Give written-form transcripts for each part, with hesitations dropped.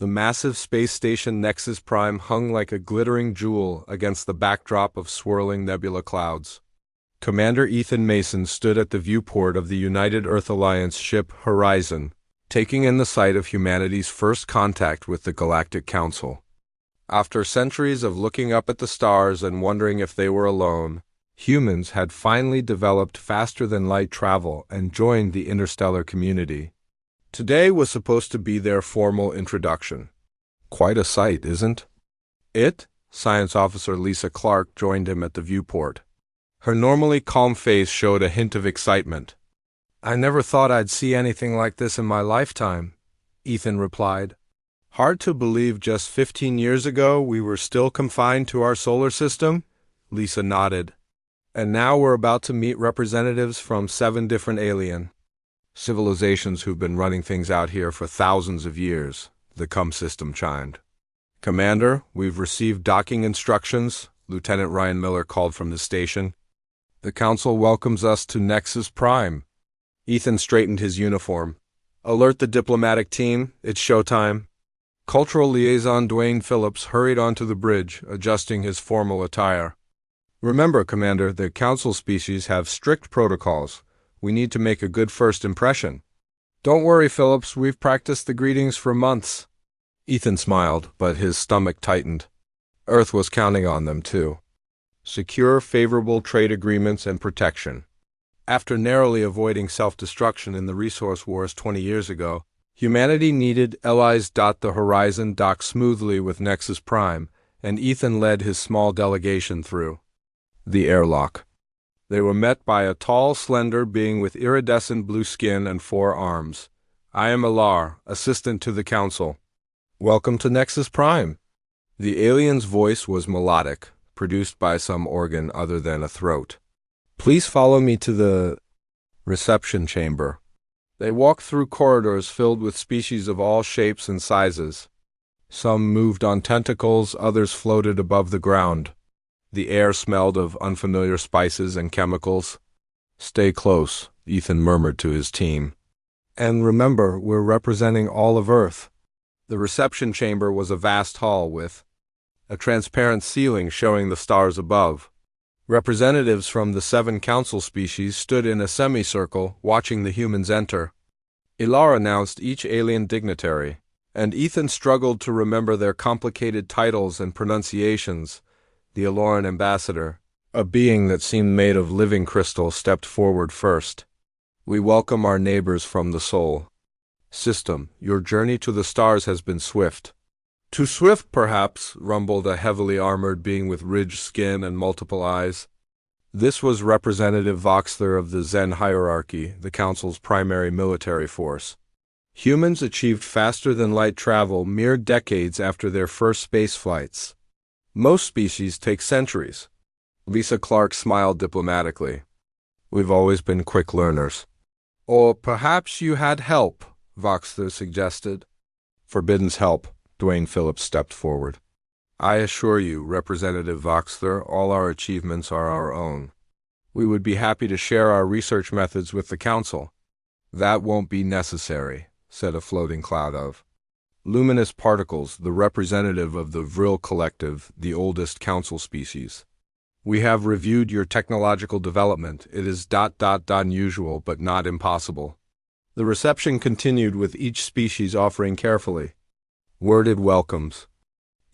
The massive space station Nexus Prime hung like a glittering jewel against the backdrop of swirling nebula clouds. Commander Ethan Mason stood at the viewport of the United Earth Alliance ship Horizon, taking in the sight of humanity's first contact with the Galactic Council. After centuries of looking up at the stars and wondering if they were alone, humans had finally developed faster-than-light travel and joined the interstellar community. Today was supposed to be their formal introduction. Quite a sight, isn't it? Science Officer Lisa Clark joined him at the viewport. Her normally calm face showed a hint of excitement. "I never thought I'd see anything like this in my lifetime," Ethan replied. "Hard to believe just 15 years ago we were still confined to our solar system?" Lisa nodded. "And now we're about to meet representatives from 7 different alien civilizations who've been running things out here for thousands of years," the CUM system chimed. "Commander, we've received docking instructions," Lieutenant Ryan Miller called from the station. "The Council welcomes us to Nexus Prime." Ethan straightened his uniform. "Alert the diplomatic team, it's showtime." Cultural Liaison Dwayne Phillips hurried onto the bridge, adjusting his formal attire. "Remember, Commander, the Council species have strict protocols. We need to make a good first impression." "Don't worry, Phillips, we've practiced the greetings for months." Ethan smiled, but his stomach tightened. Earth was counting on them, too. Secure, favorable trade agreements and protection. After narrowly avoiding self-destruction in the resource wars 20 years ago, humanity needed allies. The Horizon docked smoothly with Nexus Prime, and Ethan led his small delegation through the airlock. They were met by a tall, slender being with iridescent blue skin and 4 arms. "I am Alar, assistant to the Council." "Welcome to Nexus Prime." The alien's voice was melodic, produced by some organ other than a throat. "Please follow me to the reception chamber." They walked through corridors filled with species of all shapes and sizes. Some moved on tentacles, others floated above the ground. The air smelled of unfamiliar spices and chemicals. "Stay close," Ethan murmured to his team. "And remember, we're representing all of Earth." The reception chamber was a vast hall with a transparent ceiling showing the stars above. Representatives from the 7 council species stood in a semicircle, watching the humans enter. Ilar announced each alien dignitary, and Ethan struggled to remember their complicated titles and pronunciations. The Aloran ambassador, a being that seemed made of living crystal, stepped forward first. "We welcome our neighbors from the Sol system. Your journey to the stars has been swift." "Too swift, perhaps," rumbled a heavily armored being with ridged skin and multiple eyes. This was Representative Voxler of the Zen hierarchy, the Council's primary military force. Humans achieved faster-than-light travel mere decades after their first space flights. Most species take centuries. Lisa Clark smiled diplomatically. "We've always been quick learners." "Or perhaps you had help," Voxler suggested. "Forbidden's help." Dwayne Phillips stepped forward. "I assure you, Representative Voxler, all our achievements are our own. We would be happy to share our research methods with the Council." "That won't be necessary," said a floating cloud of luminous particles, the representative of the Vril Collective, the oldest Council species. "We have reviewed your technological development. It is unusual, but not impossible." The reception continued with each species offering carefully worded welcomes.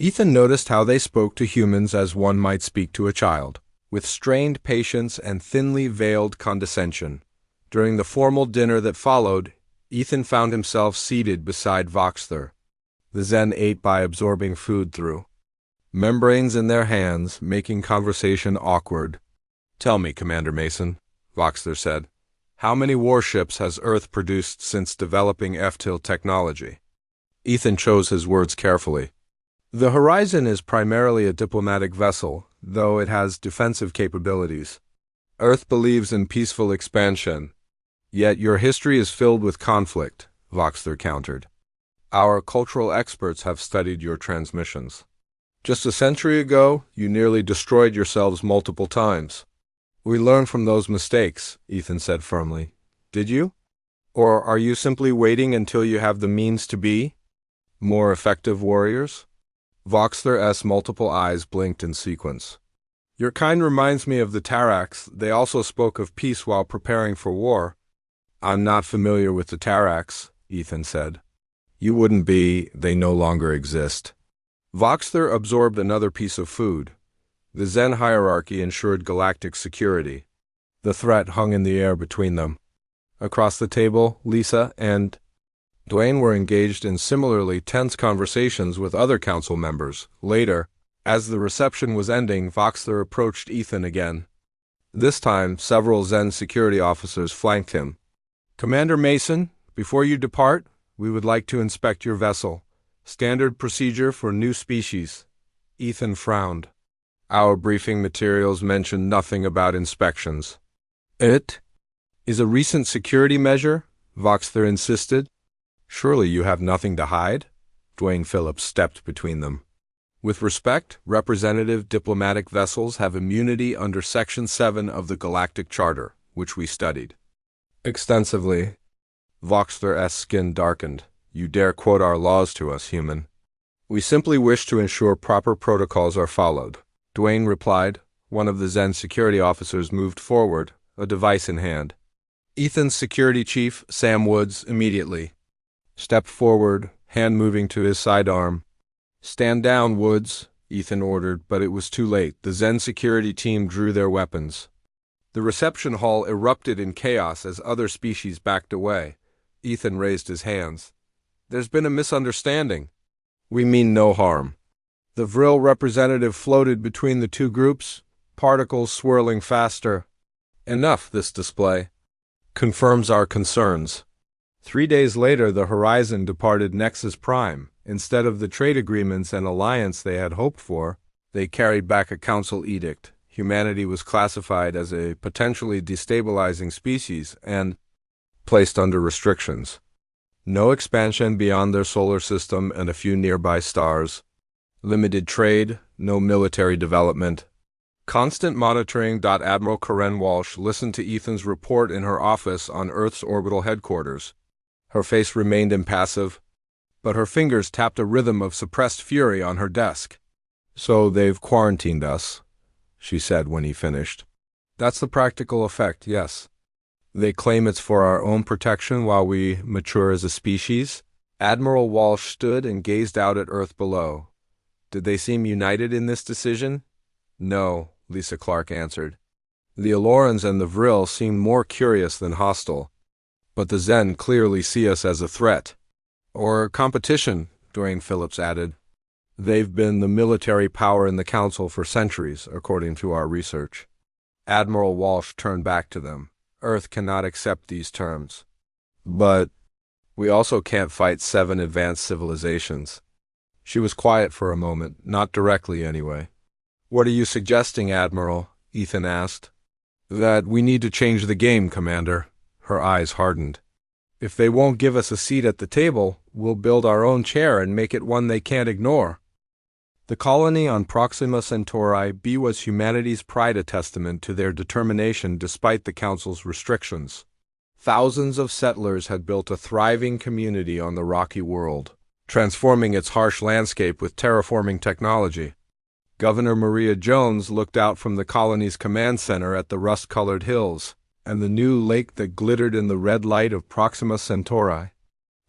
Ethan noticed how they spoke to humans as one might speak to a child, with strained patience and thinly veiled condescension. During the formal dinner that followed, Ethan found himself seated beside Voxler. The Zen ate by absorbing food through membranes in their hands, making conversation awkward. "Tell me, Commander Mason," Voxler said, "how many warships has Earth produced since developing FTIL technology?" Ethan chose his words carefully. "The Horizon is primarily a diplomatic vessel, though it has defensive capabilities. Earth believes in peaceful expansion. Yet your history is filled with conflict," Voxler countered. "Our cultural experts have studied your transmissions. Just a century ago, you nearly destroyed yourselves multiple times." "We learned from those mistakes," Ethan said firmly. "Did you? Or are you simply waiting until you have the means to be?" More effective warriors? Voxler's multiple eyes blinked in sequence. Your kind reminds me of the Tarax. They also spoke of peace while preparing for war. I'm not familiar with the Tarax, Ethan said. You wouldn't be, they no longer exist. Voxler absorbed another piece of food. The Zen hierarchy ensured galactic security. The threat hung in the air between them. Across the table, Lisa and Dwayne were engaged in similarly tense conversations with other council members. Later, as the reception was ending, Voxler approached Ethan again. This time, several Zen security officers flanked him. Commander Mason, before you depart, we would like to inspect your vessel. Standard procedure for new species. Ethan frowned. Our briefing materials mention nothing about inspections. It is a recent security measure, Voxler insisted. Surely you have nothing to hide? Dwayne Phillips stepped between them. With respect, representative diplomatic vessels have immunity under Section 7 of the Galactic Charter, which we studied extensively. Voxler's skin darkened. You dare quote our laws to us, human. We simply wish to ensure proper protocols are followed. Dwayne replied. One of the Zen security officers moved forward, a device in hand. Ethan's security chief, Sam Woods, immediately stepped forward, hand moving to his sidearm. Stand down, Woods, Ethan ordered, but it was too late. The Zen security team drew their weapons. The reception hall erupted in chaos as other species backed away. Ethan raised his hands. There's been a misunderstanding. We mean no harm. The Vril representative floated between the two groups, particles swirling faster. Enough, this display confirms our concerns. 3 days later, the Horizon departed Nexus Prime. Instead of the trade agreements and alliance they had hoped for, they carried back a council edict. Humanity was classified as a potentially destabilizing species and placed under restrictions. No expansion beyond their solar system and a few nearby stars. Limited trade, no military development. Constant monitoring. Admiral Karen Walsh listened to Ethan's report in her office on Earth's orbital headquarters. Her face remained impassive, but her fingers tapped a rhythm of suppressed fury on her desk. So they've quarantined us, she said when he finished. That's the practical effect, yes. They claim it's for our own protection while we mature as a species. Admiral Walsh stood and gazed out at Earth below. Did they seem united in this decision? No, Lisa Clark answered. The Alorans and the Vril seemed more curious than hostile. But the Zen clearly see us as a threat. Or competition, Dwayne Phillips added. They've been the military power in the Council for centuries, according to our research. Admiral Walsh turned back to them. Earth cannot accept these terms. But we also can't fight 7 advanced civilizations. She was quiet for a moment, not directly anyway. What are you suggesting, Admiral? Ethan asked. That we need to change the game, Commander. Her eyes hardened. If they won't give us a seat at the table, we'll build our own chair and make it one they can't ignore. The colony on Proxima Centauri B was humanity's pride, a testament to their determination despite the Council's restrictions. Thousands of settlers had built a thriving community on the rocky world, transforming its harsh landscape with terraforming technology. Governor Maria Jones looked out from the colony's command center at the rust-colored hills and the new lake that glittered in the red light of Proxima Centauri.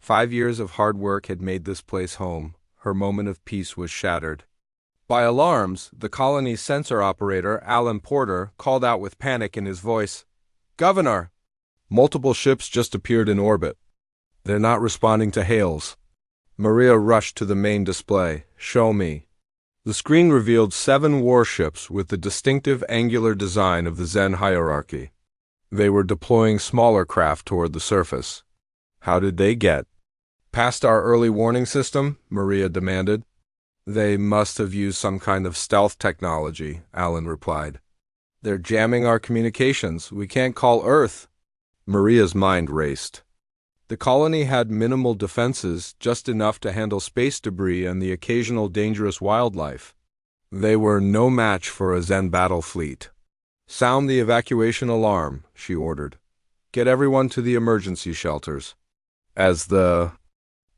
5 years of hard work had made this place home. Her moment of peace was shattered. By alarms, the colony's sensor operator, Alan Porter, called out with panic in his voice, "Governor!" Multiple ships just appeared in orbit. They're not responding to hails. Maria rushed to the main display. Show me. The screen revealed 7 warships with the distinctive angular design of the Zen hierarchy. They were deploying smaller craft toward the surface. How did they get past our early warning system? Maria demanded. They must have used some kind of stealth technology, Alan replied. They're jamming our communications. We can't call Earth. Maria's mind raced. The colony had minimal defenses, just enough to handle space debris and the occasional dangerous wildlife. They were no match for a Zen battle fleet. Sound the evacuation alarm, she ordered. Get everyone to the emergency shelters. As the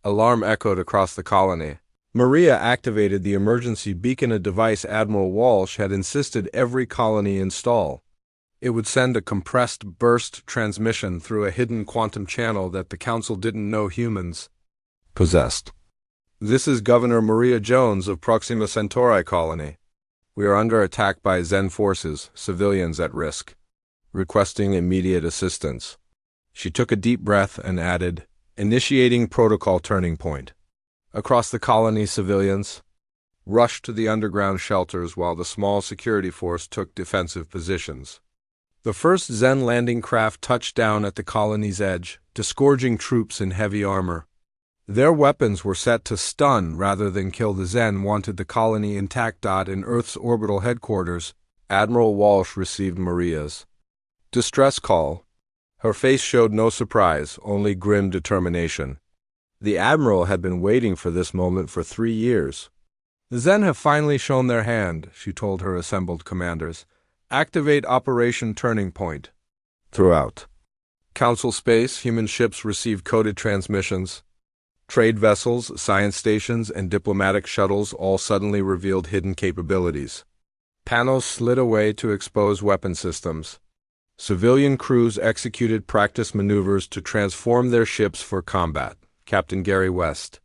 Alarm echoed across the colony. Maria activated the emergency beacon, a device Admiral Walsh had insisted every colony install. It would send a compressed burst transmission through a hidden quantum channel that the Council didn't know humans possessed. "This is Governor Maria Jones of Proxima Centauri Colony. We are under attack by Zen forces, civilians at risk. Requesting immediate assistance." She took a deep breath and added, "Initiating protocol turning point." Across the colony, civilians rushed to the underground shelters while the small security force took defensive positions. The first Zen landing craft touched down at the colony's edge, disgorging troops in heavy armor. Their weapons were set to stun rather than kill. The Zen wanted the colony intact. In Earth's orbital headquarters, Admiral Walsh received Maria's distress call. Her face showed no surprise, only grim determination. The Admiral had been waiting for this moment for 3 years. "The Zen have finally shown their hand," she told her assembled commanders. "Activate Operation Turning Point." Throughout Council space, human ships received coded transmissions. Trade vessels, science stations, and diplomatic shuttles all suddenly revealed hidden capabilities. Panels slid away to expose weapon systems. Civilian crews executed practice maneuvers to transform their ships for combat. Captain Gary West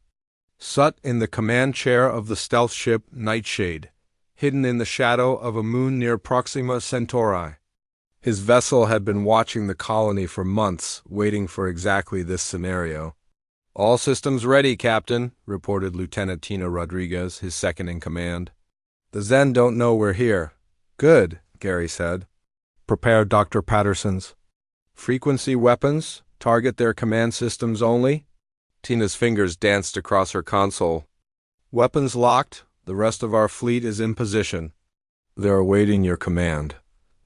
sat in the command chair of the stealth ship Nightshade, hidden in the shadow of a moon near Proxima Centauri. His vessel had been watching the colony for months, waiting for exactly this scenario. "All systems ready, Captain," reported Lieutenant Tina Rodriguez, his second-in-command. "The Zen don't know we're here." "Good," Gary said. "Prepare Dr. Patterson's frequency weapons. Target their command systems only." Tina's fingers danced across her console. "Weapons locked. The rest of our fleet is in position." "They're awaiting your command."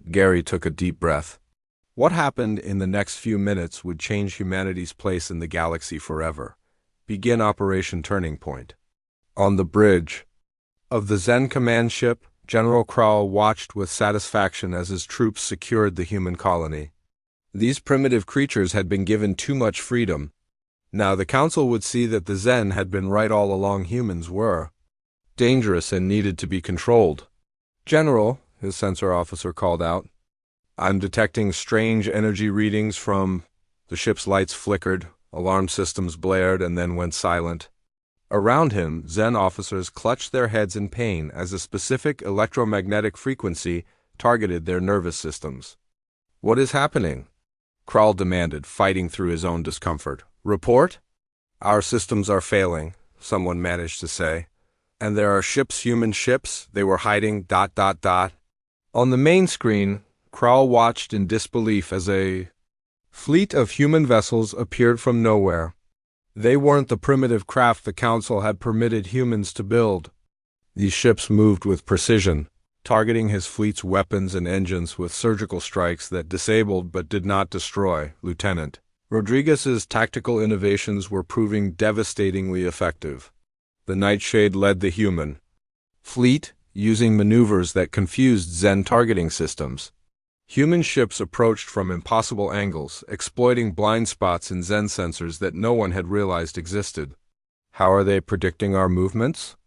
Gary took a deep breath. What happened in the next few minutes would change humanity's place in the galaxy forever. Begin Operation Turning Point. On the bridge of the Zen command ship, General Krall watched with satisfaction as his troops secured the human colony. These primitive creatures had been given too much freedom. Now the Council would see that the Zen had been right all along. Humans were dangerous and needed to be controlled. "General," his sensor officer called out, "I'm detecting strange energy readings from..." The ship's lights flickered, alarm systems blared, and then went silent. Around him, Zen officers clutched their heads in pain as a specific electromagnetic frequency targeted their nervous systems. "What is happening?" Krall demanded, fighting through his own discomfort. "Report?" "Our systems are failing," someone managed to say. "And there are ships, human ships, they were hiding... On the main screen, Krall watched in disbelief as a fleet of human vessels appeared from nowhere. They weren't the primitive craft the Council had permitted humans to build. These ships moved with precision, targeting his fleet's weapons and engines with surgical strikes that disabled but did not destroy. Lieutenant Rodriguez's tactical innovations were proving devastatingly effective. The Nightshade led the human fleet, using maneuvers that confused Zen targeting systems. Human ships approached from impossible angles, exploiting blind spots in Zen sensors that no one had realized existed. "How are they predicting our movements?"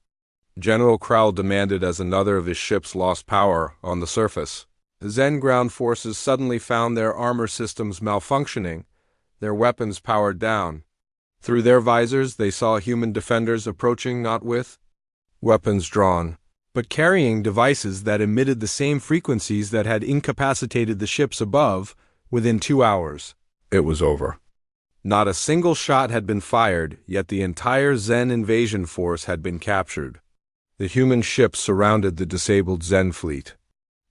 General Krall demanded as another of his ships lost power on the surface. The Zen ground forces suddenly found their armor systems malfunctioning, their weapons powered down. Through their visors, they saw human defenders approaching, not with weapons drawn, but carrying devices that emitted the same frequencies that had incapacitated the ships above. Within 2 hours, it was over. Not a single shot had been fired, yet the entire Zen invasion force had been captured. The human ships surrounded the disabled Zen fleet.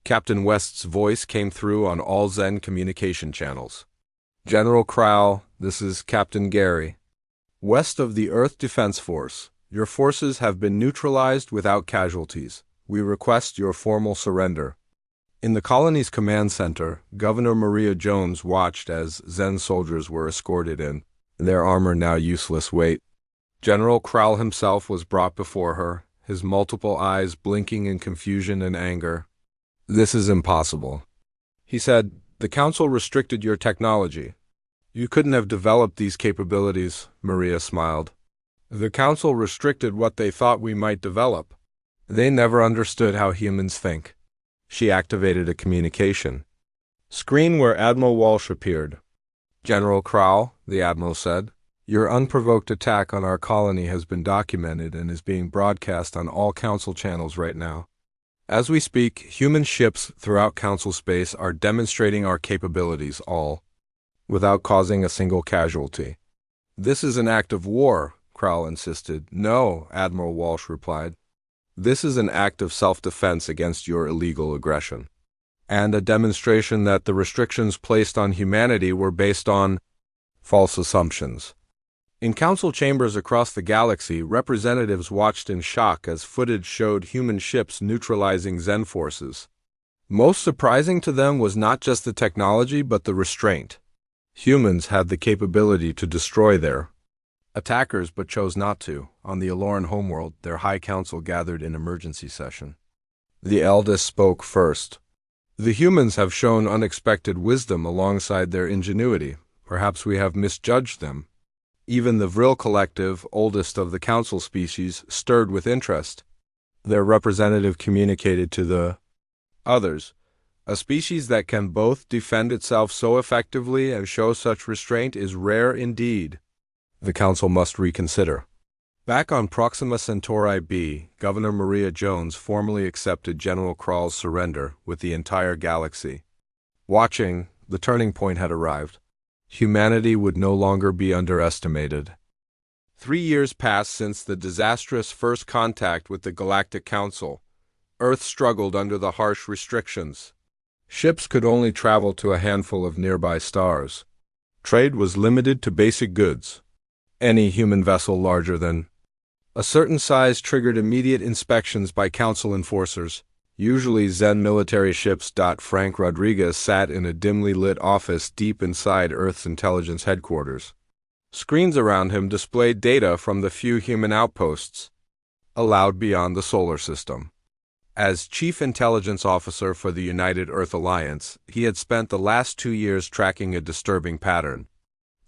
Captain West's voice came through on all Zen communication channels. "General Krall, this is Captain Gary. West of the Earth Defense Force. Your forces have been neutralized without casualties. We request your formal surrender." In the colony's command center, Governor Maria Jones watched as Zen soldiers were escorted in, their armor now useless weight. General Krall himself was brought before her, his multiple eyes blinking in confusion and anger. "This is impossible," he said. "The Council restricted your technology." "You couldn't have developed these capabilities," Maria smiled. The Council restricted what they thought we might develop. They never understood how humans think. She activated a communication screen where Admiral Walsh appeared. General Crowell, the Admiral said, your unprovoked attack on our colony has been documented and is being broadcast on all Council channels right now. As we speak, human ships throughout Council space are demonstrating our capabilities all, without causing a single casualty. This is an act of war, Crowell insisted. No, Admiral Walsh replied. This is an act of self-defense against your illegal aggression, and a demonstration that the restrictions placed on humanity were based on false assumptions. In council chambers across the galaxy, representatives watched in shock as footage showed human ships neutralizing Zen forces. Most surprising to them was not just the technology but the restraint. Humans had the capability to destroy their attackers but chose not to. On the Aloran homeworld, their High Council gathered in emergency session. The eldest spoke first. The humans have shown unexpected wisdom alongside their ingenuity. Perhaps we have misjudged them. Even the Vril collective, oldest of the council species, stirred with interest. Their representative communicated to the others. A species that can both defend itself so effectively and show such restraint is rare indeed. The council must reconsider. Back on Proxima Centauri B, Governor Maria Jones formally accepted General Crowell's surrender with the entire galaxy. Watching, the turning point had arrived. Humanity would no longer be underestimated. 3 years passed since the disastrous first contact with the Galactic Council. Earth struggled under the harsh restrictions. Ships could only travel to a handful of nearby stars. Trade was limited to basic goods. Any human vessel larger than a certain size triggered immediate inspections by Council enforcers, usually Zen military ships. Frank Rodriguez sat in a dimly lit office deep inside Earth's intelligence headquarters. Screens around him displayed data from the few human outposts allowed beyond the solar system. As Chief Intelligence Officer for the United Earth Alliance, he had spent the last 2 years tracking a disturbing pattern.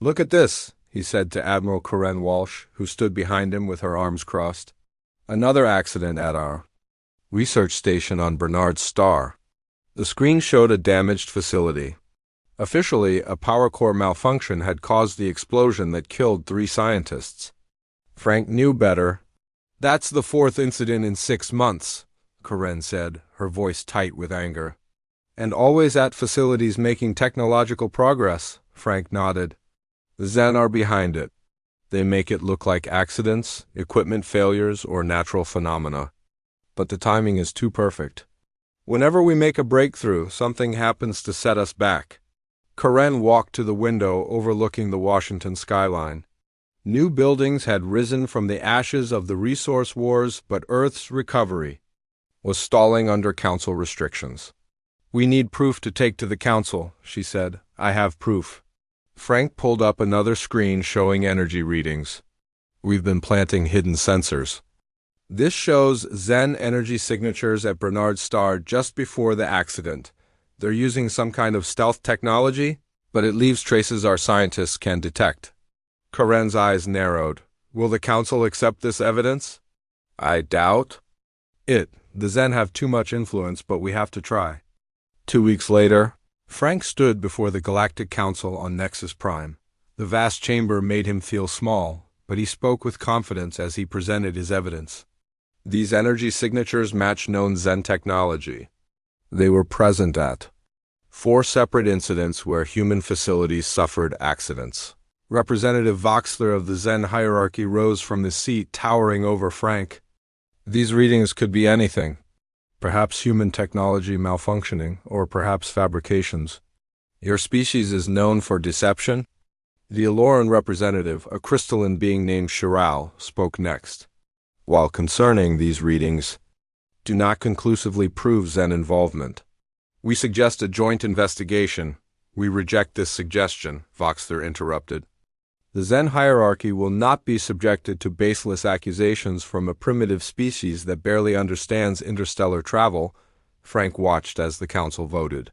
Look at this, he said to Admiral Corinne Walsh, who stood behind him with her arms crossed. Another accident at our research station on Bernard's star. The screen showed a damaged facility. Officially, a power core malfunction had caused the explosion that killed 3 scientists. Frank knew better. That's the 4th incident in 6 months, Corinne said, her voice tight with anger. And always at facilities making technological progress, Frank nodded. The Zen are behind it. They make it look like accidents, equipment failures, or natural phenomena. But the timing is too perfect. Whenever we make a breakthrough, something happens to set us back. Corinne walked to the window overlooking the Washington skyline. New buildings had risen from the ashes of the resource wars, but Earth's recovery was stalling under Council restrictions. We need proof to take to the Council, she said. I have proof. Frank pulled up another screen showing energy readings. We've been planting hidden sensors. This shows Zen energy signatures at Bernard's star just before the accident. They're using some kind of stealth technology, but it leaves traces our scientists can detect. Corinne's eyes narrowed. Will the Council accept this evidence? I doubt it. The Zen have too much influence, but we have to try. 2 weeks later, Frank stood before the Galactic Council on Nexus Prime. The vast chamber made him feel small, but he spoke with confidence as he presented his evidence. These energy signatures match known Zen technology. They were present at 4 separate incidents where human facilities suffered accidents. Representative Voxler of the Zen hierarchy rose from his seat, towering over Frank. These readings could be anything. Perhaps human technology malfunctioning, or perhaps fabrications. Your species is known for deception? The Aloran representative, a crystalline being named Shiral, spoke next. While concerning these readings, do not conclusively prove Zen involvement. We suggest a joint investigation. We reject this suggestion, Voxler interrupted. The Zen hierarchy will not be subjected to baseless accusations from a primitive species that barely understands interstellar travel. Frank watched as the council voted.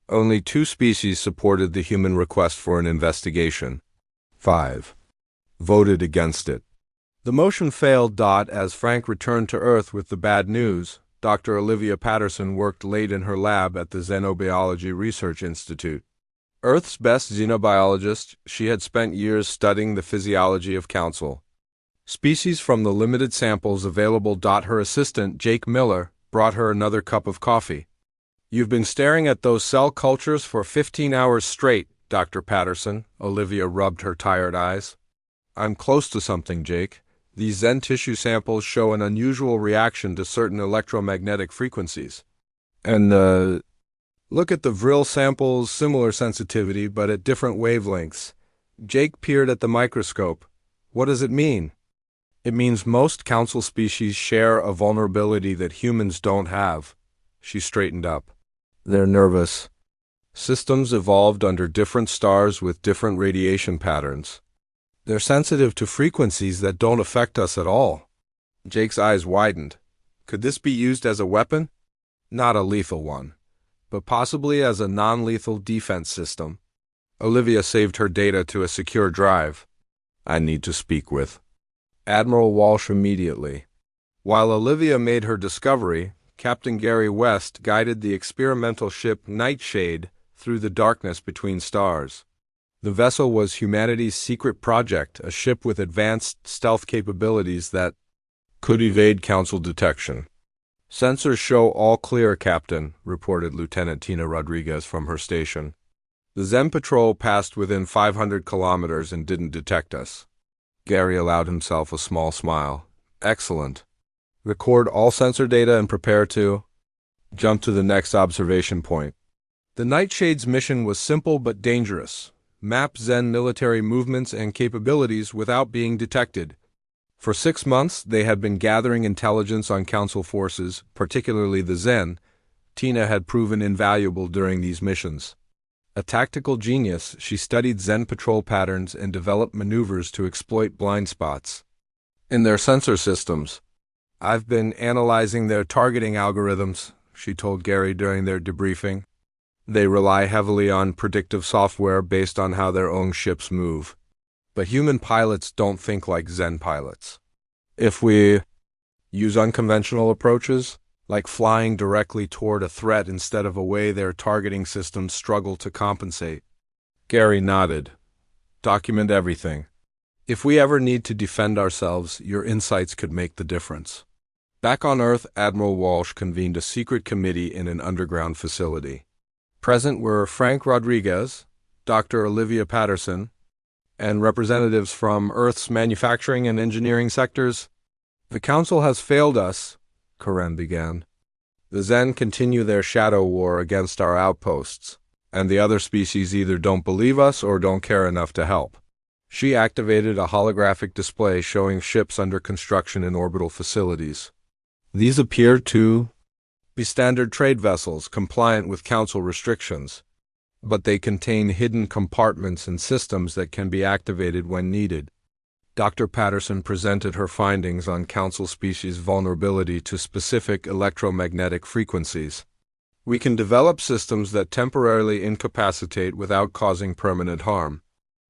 Only 2 species supported the human request for an investigation. 5 voted against it. The motion failed. As Frank returned to Earth with the bad news, Dr. Olivia Patterson worked late in her lab at the Xenobiology Research Institute. Earth's best xenobiologist, she had spent years studying the physiology of council species from the limited samples available. Her assistant, Jake Miller, brought her another cup of coffee. "You've been staring at those cell cultures for 15 hours straight, Dr. Patterson," Olivia rubbed her tired eyes. "I'm close to something, Jake. These Zen tissue samples show an unusual reaction to certain electromagnetic frequencies. And, look at the Vril samples, similar sensitivity, but at different wavelengths." Jake peered at the microscope. "What does it mean?" "It means most council species share a vulnerability that humans don't have." She straightened up. "They're nervous systems evolved under different stars with different radiation patterns. They're sensitive to frequencies that don't affect us at all." Jake's eyes widened. "Could this be used as a weapon?" "Not a lethal one, but possibly as a non-lethal defense system." Olivia saved her data to a secure drive. "I need to speak with Admiral Walsh immediately." While Olivia made her discovery, Captain Gary West guided the experimental ship Nightshade through the darkness between stars. The vessel was humanity's secret project, a ship with advanced stealth capabilities that could evade Council detection. "Sensors show all clear, Captain," reported Lieutenant Tina Rodriguez from her station. "The Zen patrol passed within 500 kilometers and didn't detect us." Gary allowed himself a small smile. "Excellent. Record all sensor data and prepare to jump to the next observation point." The Nightshade's mission was simple but dangerous: map Zen military movements and capabilities without being detected. For 6 months, they had been gathering intelligence on Council forces, particularly the Zen. Tina had proven invaluable during these missions. A tactical genius, she studied Zen patrol patterns and developed maneuvers to exploit blind spots in their sensor systems. "I've been analyzing their targeting algorithms," she told Gary during their debriefing. "They rely heavily on predictive software based on how their own ships move. But human pilots don't think like Zen pilots. If we use unconventional approaches, like flying directly toward a threat instead of a way their targeting systems struggle to compensate." Gary nodded. "Document everything. If we ever need to defend ourselves, your insights could make the difference." Back on Earth, Admiral Walsh convened a secret committee in an underground facility. Present were Frank Rodriguez, Dr. Olivia Patterson, and representatives from Earth's manufacturing and engineering sectors. "The Council has failed us," Karen began. "The Zen continue their shadow war against our outposts, and the other species either don't believe us or don't care enough to help." She activated a holographic display showing ships under construction in orbital facilities. These appeared to be standard trade vessels compliant with Council restrictions, but they contain hidden compartments and systems that can be activated when needed. Dr. Patterson presented her findings on Council species' vulnerability to specific electromagnetic frequencies. "We can develop systems that temporarily incapacitate without causing permanent harm."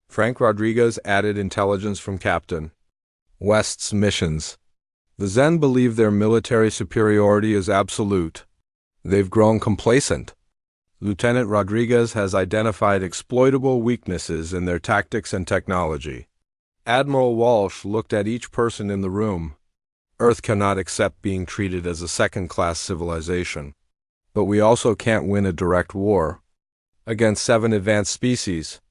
Frank Rodriguez added intelligence from Captain West's missions. "The Zen believe their military superiority is absolute. They've grown complacent. Lieutenant Rodriguez has identified exploitable weaknesses in their tactics and technology." Admiral Walsh looked at each person in the room. "Earth cannot accept being treated as a second-class civilization. But we also can't win a direct war against 7 advanced species.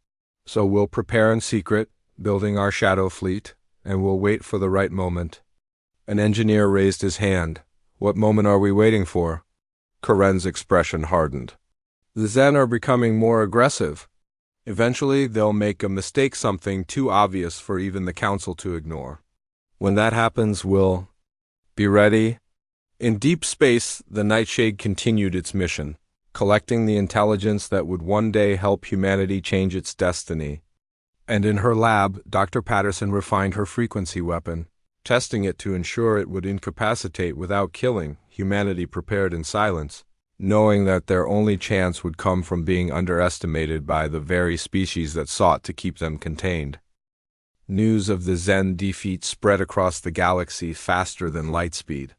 So we'll prepare in secret, building our shadow fleet, and we'll wait for the right moment." An engineer raised his hand. "What moment are we waiting for?" Karen's expression hardened. "The Zen are becoming more aggressive. Eventually, they'll make a mistake, something too obvious for even the Council to ignore. When that happens, we'll be ready." In deep space, the Nightshade continued its mission, collecting the intelligence that would one day help humanity change its destiny. And in her lab, Dr. Patterson refined her frequency weapon, testing it to ensure it would incapacitate without killing. Humanity prepared in silence, knowing that their only chance would come from being underestimated by the very species that sought to keep them contained. News of the Zen defeat spread across the galaxy faster than light speed.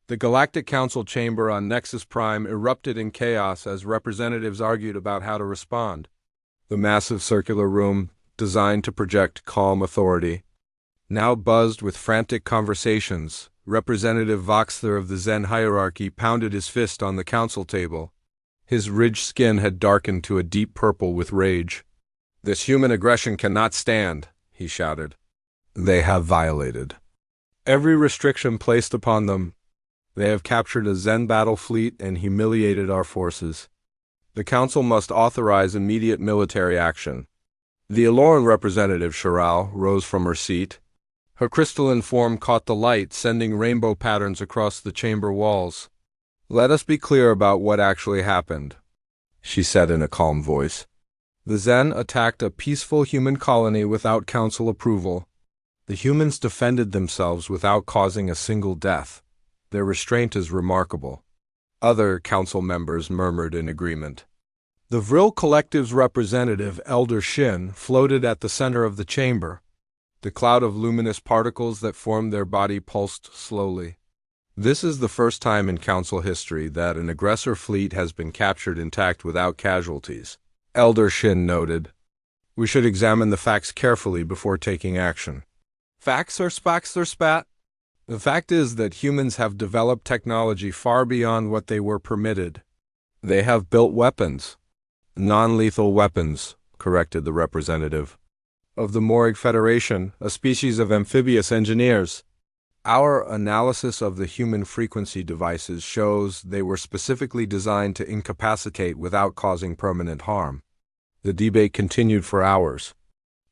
The Galactic Council chamber on Nexus Prime erupted in chaos as representatives argued about how to respond. The massive circular room, designed to project calm authority, now buzzed with frantic conversations. Representative Voxler of the Zen hierarchy pounded his fist on the council table. His ridged skin had darkened to a deep purple with rage. "This human aggression cannot stand," he shouted. "They have violated every restriction placed upon them. They have captured a Zen battle fleet and humiliated our forces. The Council must authorize immediate military action." The Aloran representative, Sharal, rose from her seat. Her crystalline form caught the light, sending rainbow patterns across the chamber walls. "Let us be clear about what actually happened," she said in a calm voice. "The Zen attacked a peaceful human colony without Council approval. The humans defended themselves without causing a single death. Their restraint is remarkable." Other Council members murmured in agreement. The Vril Collective's representative, Elder Shin, floated at the center of the chamber. The cloud of luminous particles that formed their body pulsed slowly. "This is the first time in Council history that an aggressor fleet has been captured intact without casualties," Elder Shin noted. "We should examine the facts carefully before taking action." "Facts or spacks or spat?" "The fact is that humans have developed technology far beyond what they were permitted. They have built weapons." "Non-lethal weapons," corrected the representative. "Of the Morag Federation, a species of amphibious engineers. Our analysis of the human frequency devices shows they were specifically designed to incapacitate without causing permanent harm." The debate continued for hours.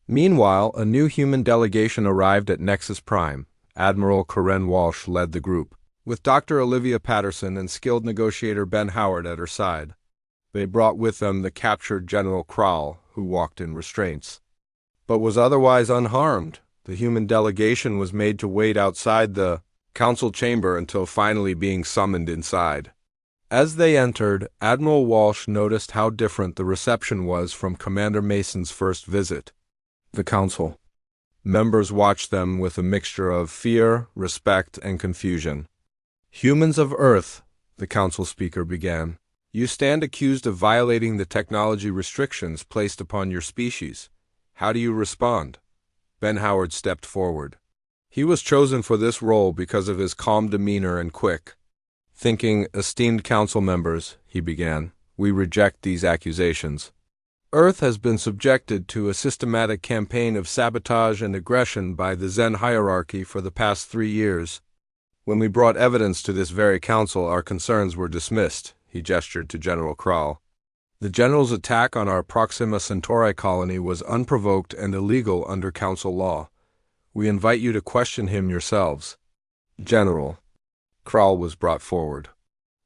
Meanwhile, a new human delegation arrived at Nexus Prime. Admiral Karen Walsh led the group, with Dr. Olivia Patterson and skilled negotiator Ben Howard at her side. They brought with them the captured General Kral, who walked in restraints, but was otherwise unharmed. The human delegation was made to wait outside the council chamber until finally being summoned inside. As they entered, Admiral Walsh noticed how different the reception was from Commander Mason's first visit. The council members watched them with a mixture of fear, respect, and confusion. "Humans of Earth," the council speaker began, "you stand accused of violating the technology restrictions placed upon your species. How do you respond?" Ben Howard stepped forward. He was chosen for this role because of his calm demeanor and quick thinking. "Esteemed council members," he began, "we reject these accusations. Earth has been subjected to a systematic campaign of sabotage and aggression by the Zen hierarchy for the past 3 years. When we brought evidence to this very council, our concerns were dismissed." He gestured to General Kral. "The General's attack on our Proxima Centauri colony was unprovoked and illegal under Council law. We invite you to question him yourselves." "General," Kral was brought forward.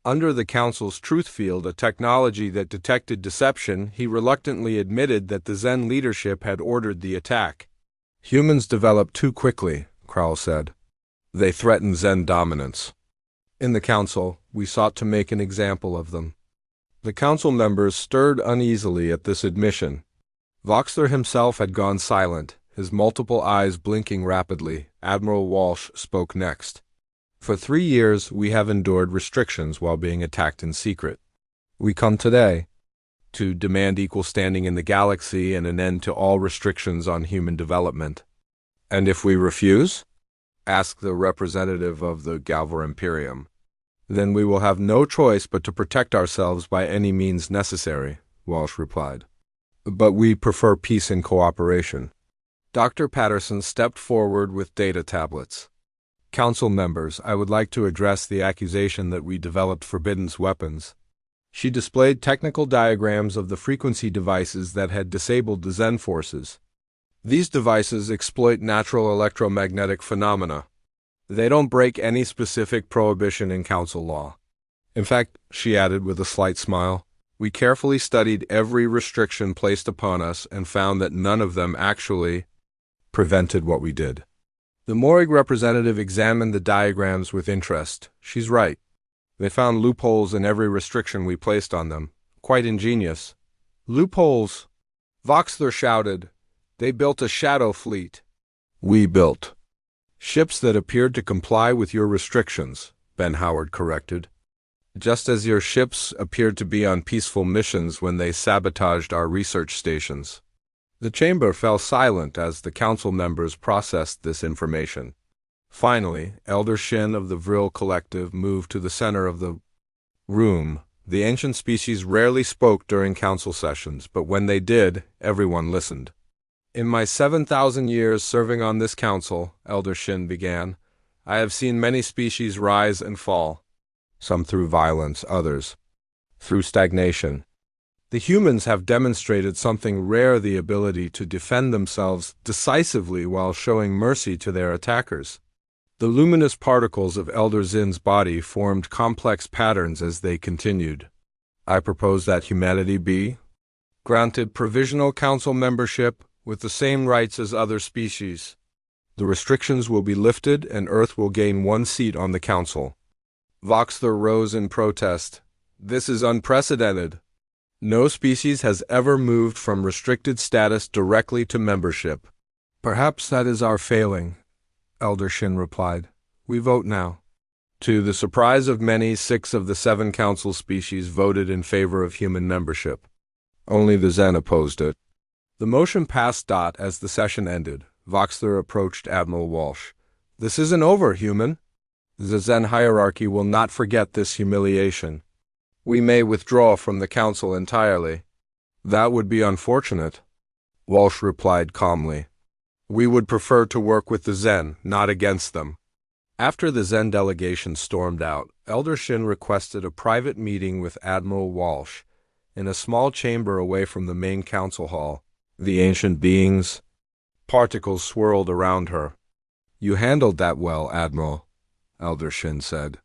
Under the Council's truth field, a technology that detected deception, he reluctantly admitted that the Zen leadership had ordered the attack. "Humans developed too quickly," Kral said. "They threatened Zen dominance. In the Council, we sought to make an example of them." The Council members stirred uneasily at this admission. Voxler himself had gone silent, his multiple eyes blinking rapidly. Admiral Walsh spoke next. "For 3 years, we have endured restrictions while being attacked in secret. We come today to demand equal standing in the galaxy and an end to all restrictions on human development." "And if we refuse?" asked the representative of the Galvar Imperium. "Then we will have no choice but to protect ourselves by any means necessary," Walsh replied. "But we prefer peace and cooperation." Dr. Patterson stepped forward with data tablets. "Council members, I would like to address the accusation that we developed forbidden weapons." She displayed technical diagrams of the frequency devices that had disabled the Zen forces. "These devices exploit natural electromagnetic phenomena. They don't break any specific prohibition in Council law. In fact," she added with a slight smile, "we carefully studied every restriction placed upon us and found that none of them actually prevented what we did." The Morag representative examined the diagrams with interest. "She's right. They found loopholes in every restriction we placed on them. Quite ingenious." "Loopholes!" Voxler shouted. "They built a shadow fleet. We built ships that appeared to comply with your restrictions, Ben Howard corrected. Just as your ships appeared to be on peaceful missions when they sabotaged our research stations. The chamber fell silent as the council members processed this information. Finally, Elder Shin of the Vril Collective moved to the center of the room. The ancient species rarely spoke during council sessions, but when they did, everyone listened. In my 7,000 years serving on this council, Elder Shin began, I have seen many species rise and fall. Some through violence, others through stagnation. The humans have demonstrated something rare, the ability to defend themselves decisively while showing mercy to their attackers. The luminous particles of Elder Zin's body formed complex patterns as they continued. I propose that humanity be granted provisional council membership with the same rights as other species. The restrictions will be lifted and Earth will gain 1 seat on the council. Voxler rose in protest. This is unprecedented. No species has ever moved from restricted status directly to membership. Perhaps that is our failing, Elder Shin replied. We vote now. To the surprise of many, 6 of the 7 council species voted in favor of human membership. Only the Zen opposed it. The motion passed. As the session ended, Voxler approached Admiral Walsh. This isn't over, human. The Zen hierarchy will not forget this humiliation. We may withdraw from the council entirely. That would be unfortunate, Walsh replied calmly. We would prefer to work with the Zen, not against them. After the Zen delegation stormed out, Elder Shin requested a private meeting with Admiral Walsh in a small chamber away from the main council hall. The ancient beings' particles swirled around her. You handled that well, Admiral, Elder Shin said.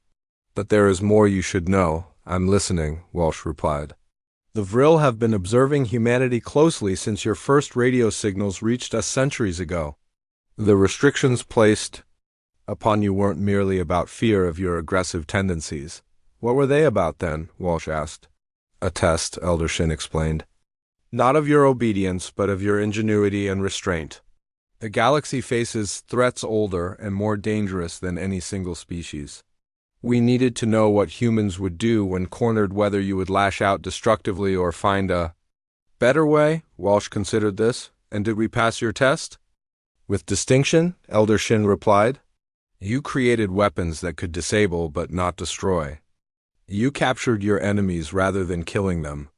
But there is more you should know. I'm listening, Walsh replied. The Vril have been observing humanity closely since your first radio signals reached us centuries ago. The restrictions placed upon you weren't merely about fear of your aggressive tendencies. What were they about then? Walsh asked. A test, Elder Shin explained. Not of your obedience, but of your ingenuity and restraint. The galaxy faces threats older and more dangerous than any single species. We needed to know what humans would do when cornered, whether you would lash out destructively or find a better way. Walsh considered this. And did we pass your test? With distinction, Elder Shin replied. You created weapons that could disable but not destroy. You captured your enemies rather than killing them.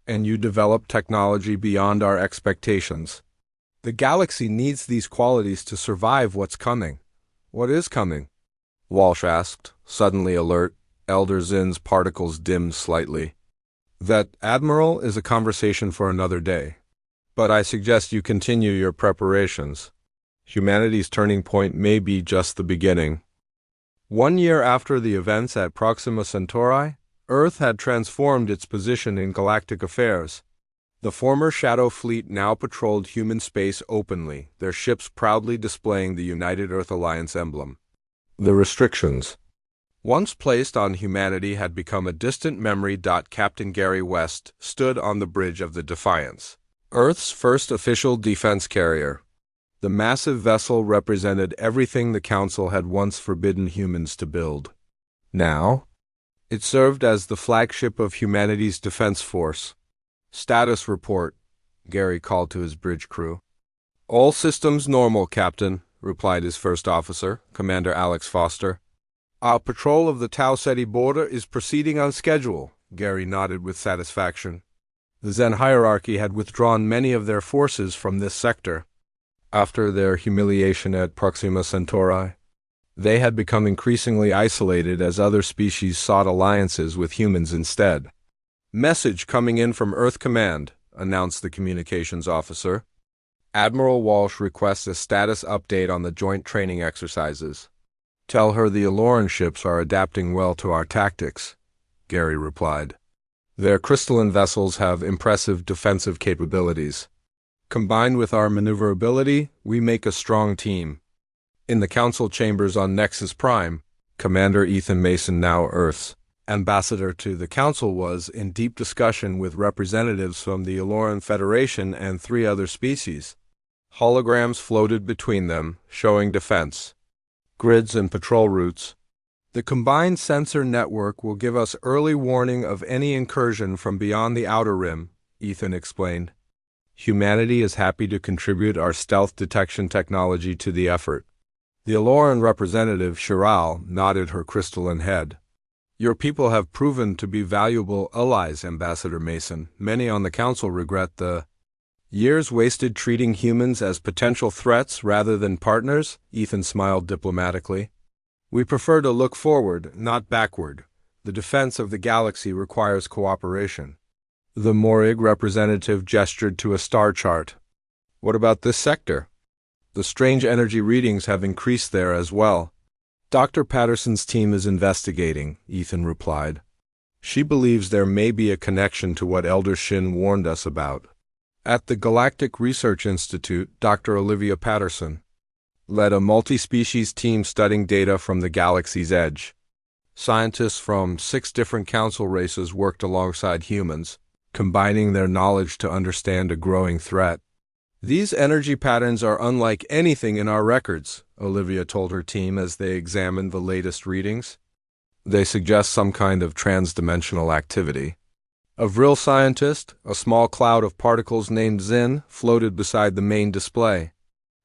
And you developed technology beyond our expectations. The galaxy needs these qualities to survive what's coming. What is coming? Walsh asked, suddenly alert. Elder Zin's particles dimmed slightly. That, Admiral, is a conversation for another day. But I suggest you continue your preparations. Humanity's turning point may be just the beginning. 1 year after the events at Proxima Centauri, Earth had transformed its position in galactic affairs. The former Shadow Fleet now patrolled human space openly, their ships proudly displaying the United Earth Alliance emblem. The restrictions once placed on humanity had become a distant memory. Captain Gary West stood on the bridge of the Defiance, Earth's first official defense carrier. The massive vessel represented everything the Council had once forbidden humans to build. Now, it served as the flagship of humanity's defense force. Status report, Gary called to his bridge crew. All systems normal, Captain, replied his first officer, Commander Alex Foster. Our patrol of the Tau Ceti border is proceeding on schedule, Gary nodded with satisfaction. The Zen hierarchy had withdrawn many of their forces from this sector. After their humiliation at Proxima Centauri, they had become increasingly isolated as other species sought alliances with humans instead. Message coming in from Earth Command, announced the communications officer. Admiral Walsh requests a status update on the joint training exercises. Tell her the Aloran ships are adapting well to our tactics, Gary replied. Their crystalline vessels have impressive defensive capabilities. Combined with our maneuverability, we make a strong team. In the council chambers on Nexus Prime, Commander Ethan Mason, now Earth's ambassador to the Council, was in deep discussion with representatives from the Aloran Federation and 3 other species. Holograms floated between them, showing defense grids and patrol routes. The combined sensor network will give us early warning of any incursion from beyond the outer rim, Ethan explained. Humanity is happy to contribute our stealth detection technology to the effort. The Aloran representative, Shiral, nodded her crystalline head. Your people have proven to be valuable allies, Ambassador Mason. Many on the council regret the years wasted treating humans as potential threats rather than partners, Ethan smiled diplomatically. We prefer to look forward, not backward. The defense of the galaxy requires cooperation. The Morig representative gestured to a star chart. What about this sector? The strange energy readings have increased there as well. Dr. Patterson's team is investigating, Ethan replied. She believes there may be a connection to what Elder Shin warned us about. At the Galactic Research Institute, Dr. Olivia Patterson led a multi-species team studying data from the galaxy's edge. Scientists from 6 different council races worked alongside humans, combining their knowledge to understand a growing threat. These energy patterns are unlike anything in our records, Olivia told her team as they examined the latest readings. They suggest some kind of transdimensional activity. A Vril scientist, a small cloud of particles named Zin, floated beside the main display.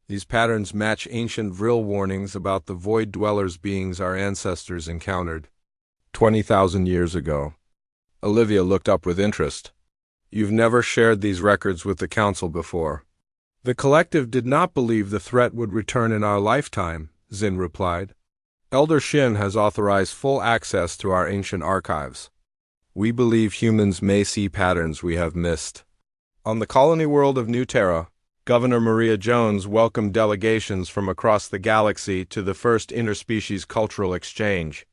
These patterns match ancient Vril warnings about the void dwellers beings our ancestors encountered 20,000 years ago. Olivia looked up with interest. You've never shared these records with the council before. The collective did not believe the threat would return in our lifetime, Zin replied. Elder Shin has authorized full access to our ancient archives. We believe humans may see patterns we have missed. On the colony world of New Terra, Governor Maria Jones welcomed delegations from across the galaxy to the first interspecies cultural exchange.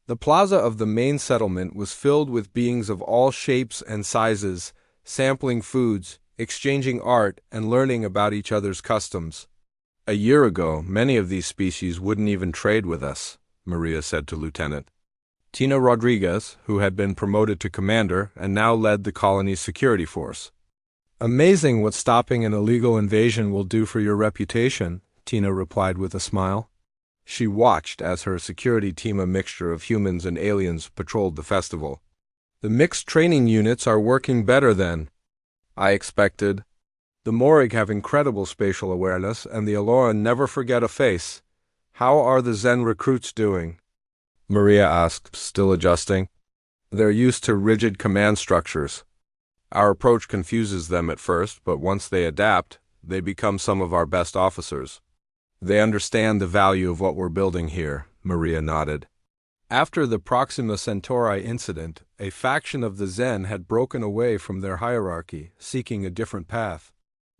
The plaza of the main settlement was filled with beings of all shapes and sizes, sampling foods, exchanging art, and learning about each other's customs. A year ago, many of these species wouldn't even trade with us, Maria said to Lieutenant Tina Rodriguez, who had been promoted to commander and now led the colony's security force. Amazing what stopping an illegal invasion will do for your reputation, Tina replied with a smile. She watched as her security team, a mixture of humans and aliens, patrolled the festival. The mixed training units are working better than I expected. The Morig have incredible spatial awareness, and the Aloran never forget a face. How are the Zen recruits doing? Maria asked, still adjusting. They're used to rigid command structures. Our approach confuses them at first, but once they adapt, they become some of our best officers. They understand the value of what we're building here, Maria nodded. After the Proxima Centauri incident, a faction of the Zen had broken away from their hierarchy, seeking a different path.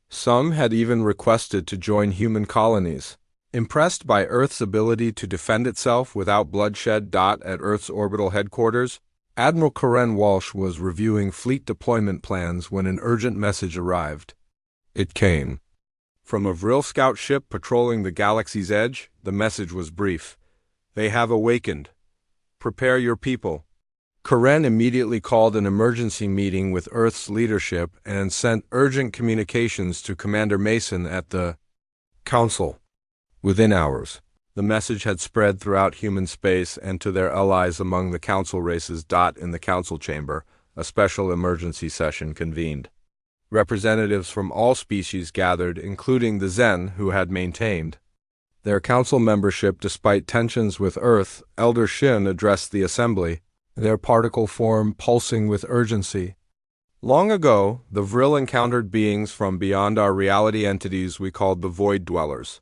Some had even requested to join human colonies. Impressed by Earth's ability to defend itself without bloodshed. At Earth's orbital headquarters, Admiral Karen Walsh was reviewing fleet deployment plans when an urgent message arrived. It came from a Vril scout ship patrolling the galaxy's edge. The message was brief. They have awakened. Prepare your people. Karen immediately called an emergency meeting with Earth's leadership and sent urgent communications to Commander Mason at the Council. Within hours, the message had spread throughout human space and to their allies among the council races. In the council chamber, a special emergency session convened. Representatives from all species gathered, including the Zen, who had maintained their council membership despite tensions with Earth. Elder Shin addressed the assembly, their particle form pulsing with urgency. Long ago, the Vril encountered beings from beyond our reality, entities we called the Void Dwellers.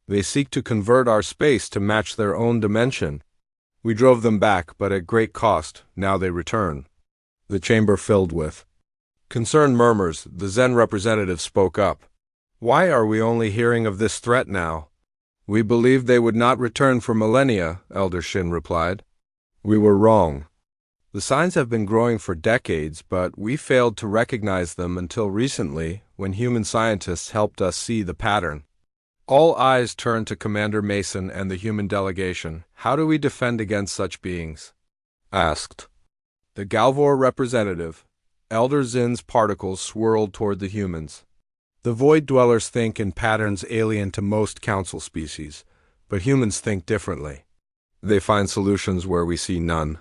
They seek to convert our space to match their own dimension. We drove them back, but at great cost. Now they return. The chamber filled with concerned murmurs. The Zen representative spoke up. Why are we only hearing of this threat now? We believed they would not return for millennia, Elder Shin replied. We were wrong. The signs have been growing for decades, but we failed to recognize them until recently, when human scientists helped us see the pattern. All eyes turned to Commander Mason and the human delegation. How do we defend against such beings? Asked the Galvor representative. Elder Zin's particles swirled toward the humans. The Void Dwellers think in patterns alien to most council species, but humans think differently. They find solutions where we see none.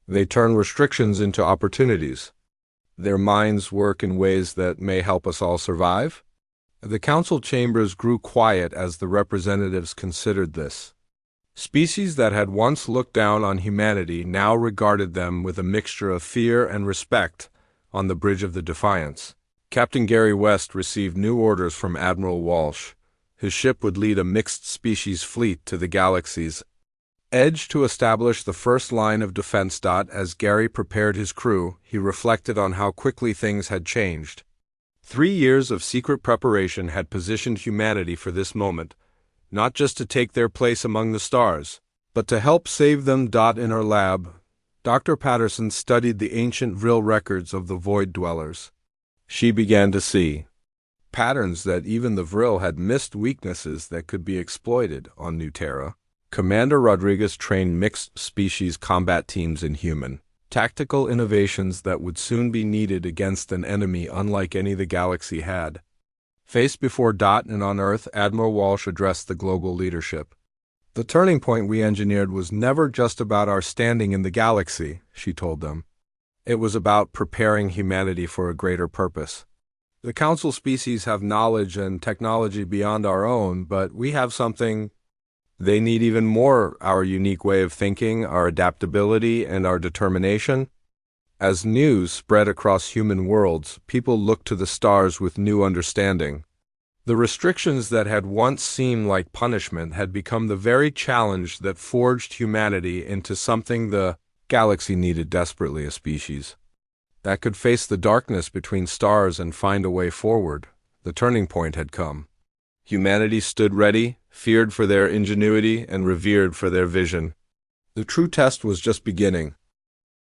They turn restrictions into opportunities. Their minds work in ways that may help us all survive. The council chambers grew quiet as the representatives considered this. Species that had once looked down on humanity now regarded them with a mixture of fear and respect on the bridge of the Defiance. Captain Gary West received new orders from Admiral Walsh. His ship would lead a mixed-species fleet to the galaxy's edge to establish the first line of defense. As Gary prepared his crew, he reflected on how quickly things had changed. 3 years of secret preparation had positioned humanity for this moment, not just to take their place among the stars, but to help save them. In her lab, Dr. Patterson studied the ancient Vril records of the Void Dwellers. She began to see patterns that even the Vril had missed, weaknesses that could be exploited on New Terra. Commander Rodriguez trained mixed-species combat teams in human tactical innovations that would soon be needed against an enemy unlike any the galaxy had faced before. And on Earth, Admiral Walsh addressed the global leadership. The turning point we engineered was never just about our standing in the galaxy, she told them. It was about preparing humanity for a greater purpose. The council species have knowledge and technology beyond our own, but we have something they need even more: our unique way of thinking, our adaptability, and our determination. As news spread across human worlds, people looked to the stars with new understanding. The restrictions that had once seemed like punishment had become the very challenge that forged humanity into something the galaxy needed desperately: a species that could face the darkness between stars and find a way forward. The turning point had come. Humanity stood ready, feared for their ingenuity and revered for their vision. The true test was just beginning.